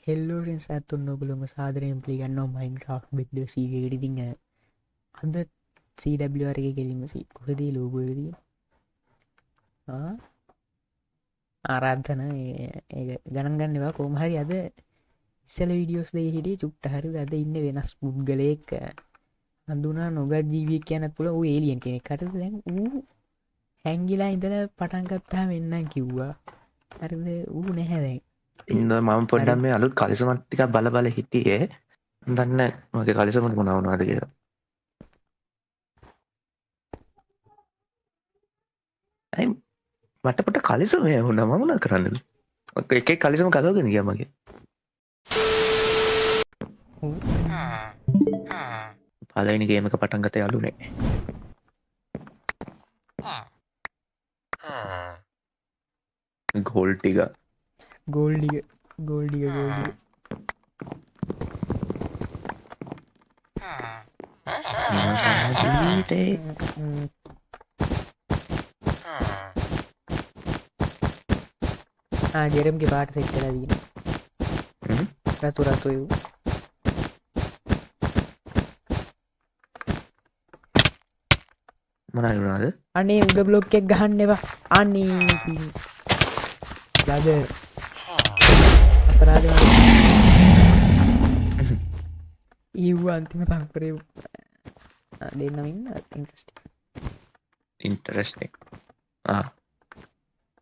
හෙල්ලෝ සඇත් ඔන්න ඔගලම සාදරයෙන් පිළිගන්නවා මයින්ක්‍රාෆ් බෙඩ්ඩ සීගටිතිං අද සීඩවරගේ කෙලිමසි කොහදී ලෝගෝදී ආරාධන ගණන් ගන්නවා කෝමහරි අද ඉස්සල විඩියෝස් දෙ හිටිය චුට්ට හරි අද ඉන්න වෙනස් පුද්ගලයෙක් අඳුනා නොගත් ජීවිය කියනත් පුළ ඌ ඒලියන් කෙනෙ කට දැන් ඌ හැංගිලා ඉඳල පටන්ගත්තා වෙන්න කිව්වා හරිද ඌ නැහැදැයි ඉන්න මම පොඩ්ඩම් මේ අලුත් කලිසමත්තික බල හිටියේ දන්න මගේ කලිසමට මොනවුණවාද කියලා ඇයි මට පොට කලිසම හුන්න මමන කරන්න එක කලිසම කලෝගෙන ගිය මගේ පලනිගේමක පටන්ගත යාලුනේ ගෝල්ටික ගෝල්ඩිය ගෝල්ඩිය ගෝල්ඩිය ජෙරම්ගේ පාට සෙක්ටලා දීන රතු රතුයු මොනරුණාද අනේ උඩ බ්ලොක් එක් ගහන්න එවා අන්නේ ලද අපරාධ ඒව අන්තිම තංකරය දෙන්නමින්න ඉන්ටරස්ටෙක්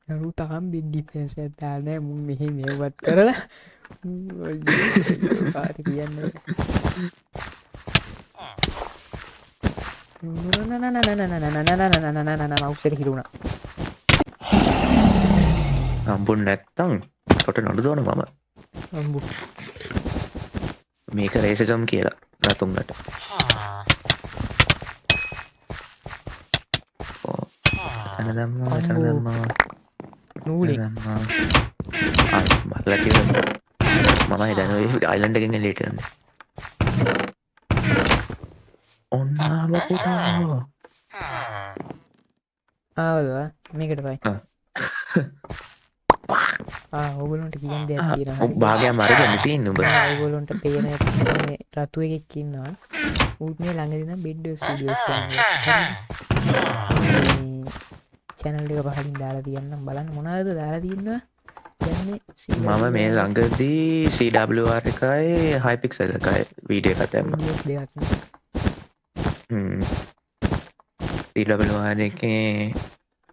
රු තාම් බිඩ්ඩිපෙන්ස ඇතානෑ මුන් මෙහි මේවත් කරලා පාට කියන්න මෞසර හිරුණ අම්බුන් නැත්තං තොට නොඩු දෝන මම අම්බු මේක රේසජම් කියලා රතුන්ගට චන දම්මා චන දම්මා නූලේ මල්ල කිය මම හිතන අයිලන්ඩගෙන් ලේටන්න ඔන්නාමකුටා ආවදවා මේකට පයි ඔගලොන්ට කියන් දෙයක් තියෙන භාගය මරගන්න තින් නුබ ඔගලොන්ට පේන රතු එකෙක්කින්නවා උත් මේ ළඟදින බෙඩ්ඩ චැනල්ලික පහලින් දාලා තියන්නම් බලන්න මොනාද දාලා තියන්නවා මම මේ ළඟදී සඩර් එකයි හයිපික් එකයි වීඩිය කතැම දෙයක් සීලබලවාන එක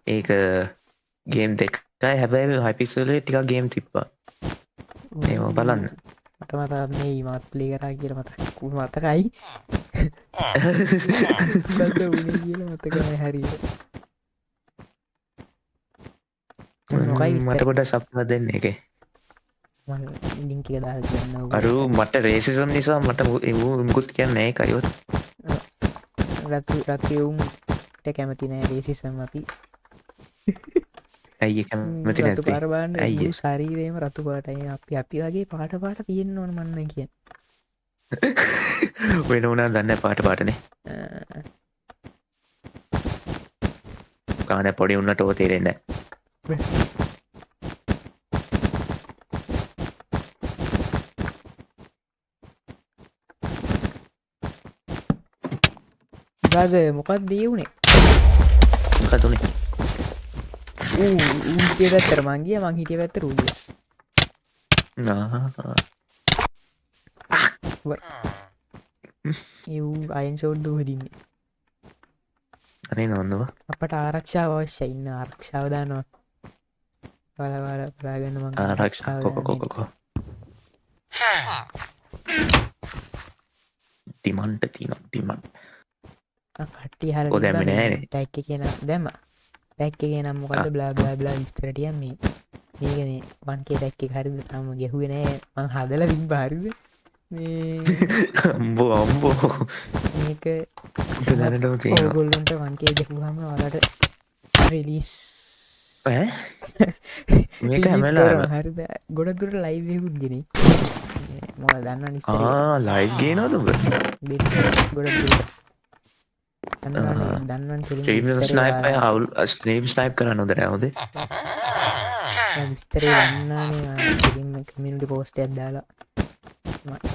ඒක ගේම් දෙකයි හැබැයි හයිපික්සලේ ටික ගේම් තිබ්බා ඒම බලන්න මට මතත් මේ මත් පලේ කරා කියල මතකු මතකයි බද උන කියල මතකයි හරි මට කොට සප්ව දෙන්න එක ලිංක දා කියන්න අරු මට රේසිසම් නිසා මට මුකුත් කියන්න ඒ කයොත් රත්යවුම්ට කැමති නෑ රේසිසම් අපි ඇයි කැමති නැති පරබාන්න ඇයි ශරීරයම රතු පාටයි අපි වගේ පාට පාට තියෙන්න්න ඕන මන්න කිය වෙන වුණා දන්න පාටනේ කාන පොඩි උන්නට ඕ තේරෙන්න බ්‍රද මොකක් දී වුණේ මොකතුනේ ඌගේ පැත්තර මංගිය මං හිටිය පැත්ත රූිය අයන් සෝඩ්ඩ හදින්නේ අනේ නොන්නවා අපට ආරක්ෂාව අවශ්‍ය ඉන්න ආරක්ෂාවදානවා පලවාල ප්‍රාගන්න මං ආරක්ෂා කොකොකොකො ටිමන්ට තින ටිමන් කට්ටි හර පැක්ක කියන දැම පැක්ක නම් මොකද බ්ලා බ්ලා බ්ලා විස්තරටිය මේ මේක මේ වන්කේ පැක්ක හරිද තම ගැහුවනෑ මං හදල වින් පාරිද අම්බෝ අම්බෝ මේක දැනටම තියෙනවා ගොල්ලොන්ට වන්කේ ගැහුහම වලට රිලිස් මේක හැමලා හරිද ගොඩදුර ලයිවයකුත් ගෙන මොල දන්න නිස්තර ලයි් ගේනවතුබ ගොඩ දන්නවන් ස්නයිප අවුල් ස්නේම් ස්නයිප් කරන්න නොද නැවද විස්තරේ වන්නානේ කමිට පෝස්ට ඇත්දාලා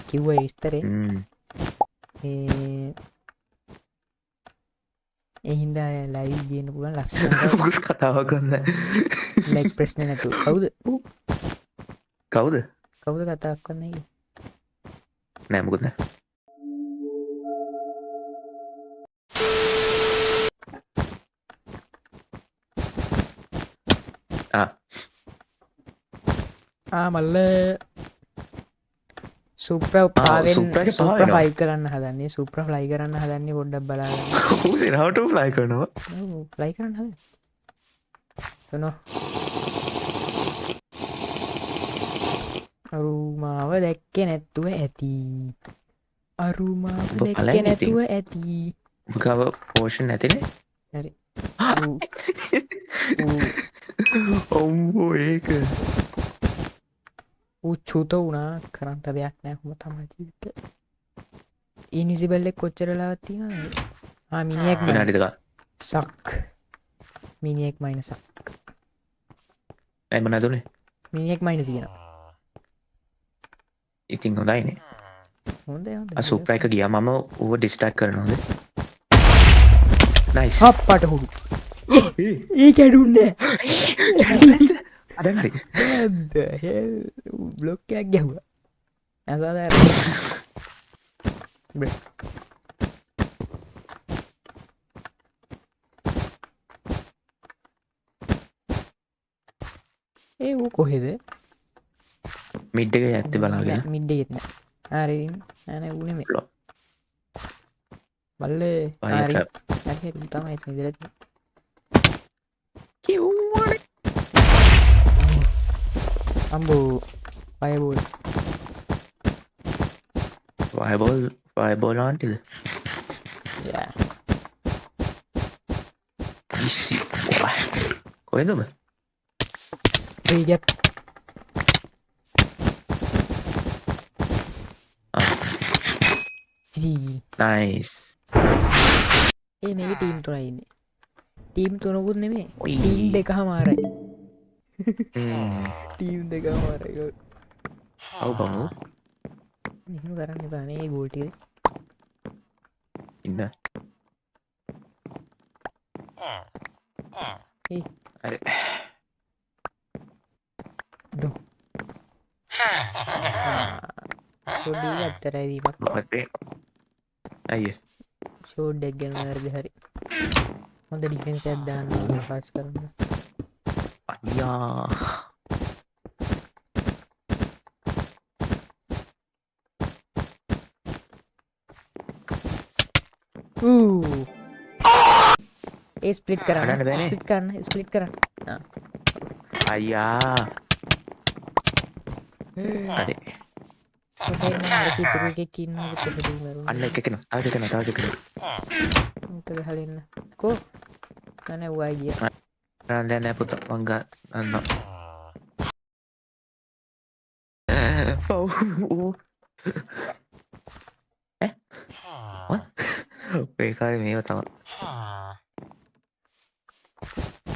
කිව්ව විස්තරේ එහින්දා ලයිව් ගන්න පුළුවන් ලස්සනට පුස් කතාව කරන්න ලැක් ප්‍රශ්න නැතු කවුද කවුද කවුද කතාක් කන්න නෑමකුත්න මල්ල සුප්‍ර පාවෙන් සුප්‍රට සුප්‍ර පාවෙනවා. ෆයි කරන්න හදන්නේ සුප්‍ර ෆ්ලයි කරන්න හදන්නේ ගොඩ්ඩක් බලාගන්න රට ෆ්ලයි කරනවා ෆ්ලයි කරන්න හද තුනෝ අරුමාව දැක්ක නැත්තුව ඇති අරුමාව ඔබ දැක්ක පලයන් නැතුව ඇති ගව පෝෂන් ඇතිනේ හරි ඔම්බෝ ඒක චුත වුණා කරන්ට දෙයක් නෑහම තමයි ජීවිත ඉනිසිබල්ලෙක් කොච්චරලාවත්ති මිනිියෙක් විනාඩික සක් මිනිියෙක් මයින සක් ඇම නැතුනේ මිනිියෙක් මයින තියෙන ඉතින් හොඳයිනේ හොඳ සුප්‍රයික ගිය මම ඌව ඩිස්ටක් කරනවාද නයි පට හු ඒ කැඩුන්න අඩහරි බ්ලොක්කයක් ගැහුව ඇසාද ඒ වූ කොහෙද මිඩ්ඩක ඇත්ති බලාගෙන මිඩ්ඩෙත්න ආරි ඇන වුණම ලො. බල්ල පයක. තමයි ඉදිර අම්බෝ පයබෝල් වයබෝල් ආන්ටිද කොයිදම ඒගැප් නයිස් ඒ මේ ටීම් තුනයින්න ටීම් තුනකුත් නෙමේ ඔයි. ටීම් දෙක හමාරයි ටීම් දෙක හමාරයි ඔව බමු මෙහම කරන්න බානේ ගෝල්ටිය ඉන්න ඒ අර ඩෝ ොඩි අත්තරයිදීමක් මොකටේ අය ෂෝඩ්ඩක් ගැන වැරදි හරි හොඳ ඩිෆෙන්ස් ඇත්දාන්න පාස් කරන්න අයියා ඒ ස්පලිට් කරන්න අඩන්න බෑනේ. ස්පලිට් කරන්න ස්පලිට් කරන්න අයියා අඩේ ඉතුර එකක් ඉන්න අන්න එකෙන තාජකන තාජකන මොකද හලන්න කෝ මන වූවා ගිය රන්දැනෑ පුත වංග අන්න ඒකාය මේව තම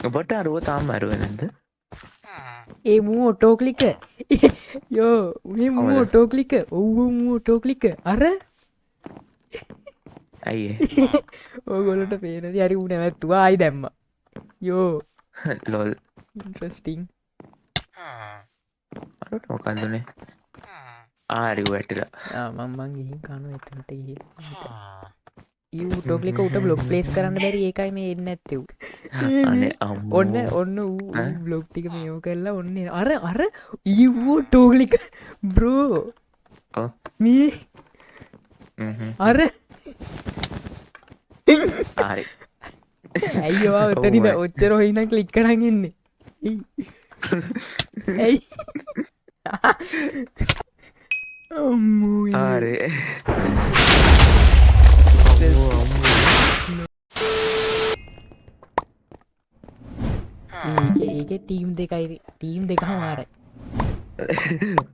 ඔබට අරුව තාම් අරුවනද ඒ මූ ඔටෝකලික යෝ මේ මූ කොහමද? ඔටෝකලික ඔව්ව මූ ඔටෝකලික අර ඇයි ඕගොලට පේනද අරි වුණ ඇත්තුවා අයි දැම්ම යෝ ලොල් ඉන්ට්‍රස්ටිං අරට මොකන්දුනේ ආරි වැටිලා මංමන් ගිහින් කනු එතනට ටෝකලික උට බ්ලොක් ප්ලේස් කරන්න බැරි ඒකයි මේ එන්න ඇත්තෙව් අනේ ඔන්න ඔන්න බ්ලොග් ටික මේෝ කරලා ඔන්න අර අර ඊවෝ ටෝගලික බ්‍රෝ ඔව්. මේ අර ආරි ඇයිවා ඔතනිද ඔව්. ඔච්චර හොයින කලික් කරගන්නේ ඇයි ආරේ ඒක ටීම් දෙකයි ටීම් දෙක හමාරයි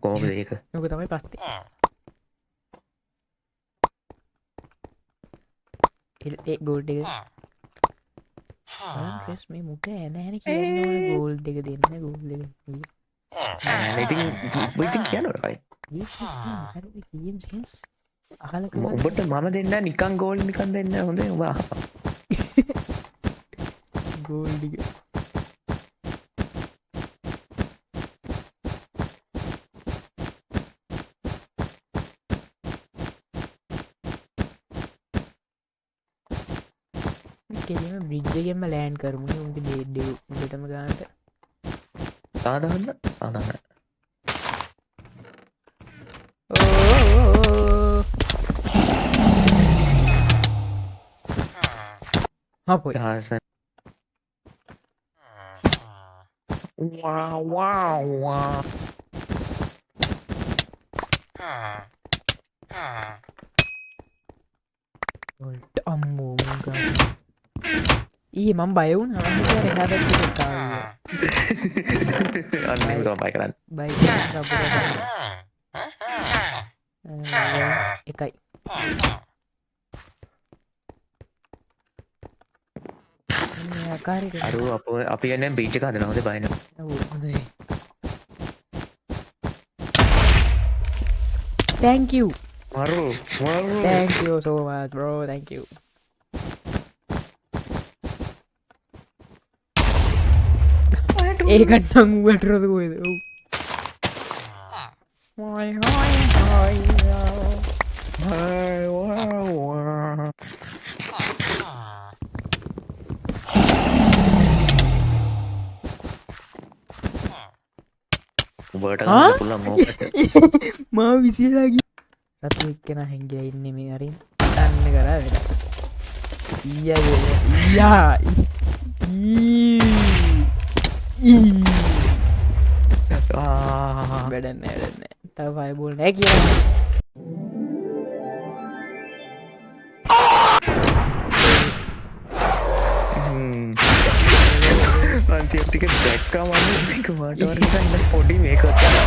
කෝමද ඒක නොක තමයි පස්තේ ගෝල්ඩ එක ්‍රෙස් මේ මුට ඇන හැන කියන්න ගෝල් දෙක දෙන්න ගෝල් දෙක ඉතින් ඉතින් කියනටයි ගේම්ස් අහල උඹට මම දෙන්න නිකං ගෝල් නිකන් දෙන්න හොඳ වා ගෝල්ඩික කෙලම බ්‍රිජ්ජගෙන්ම ලෑන් කරමුණ උන්ට බේඩ්ඩ උටම ගාට සාධහන්න අදන්න හපොයි හස වා අම්මෝ ඊ මම් බයවුන් හමට අන්න බයි කරන්න බයි එකයි කාරක අරු අපි ගන්න බීච් කාද නවද බයින thank you මරු thank you so much bro thank you ඒකට නංගුවටරද කොයිද උබට පුල මෝකට මා විසිලාගේ රතු එක්කෙන හැංගිල ඉන්න මේ අරින් දන්න කරා වෙන ඊයා වැඩන්න වැඩන්න තව පයිබෝල් නෑ කිය අන්තිටික දැක්කා මන්න මාටවරන්න පොඩි මේකත්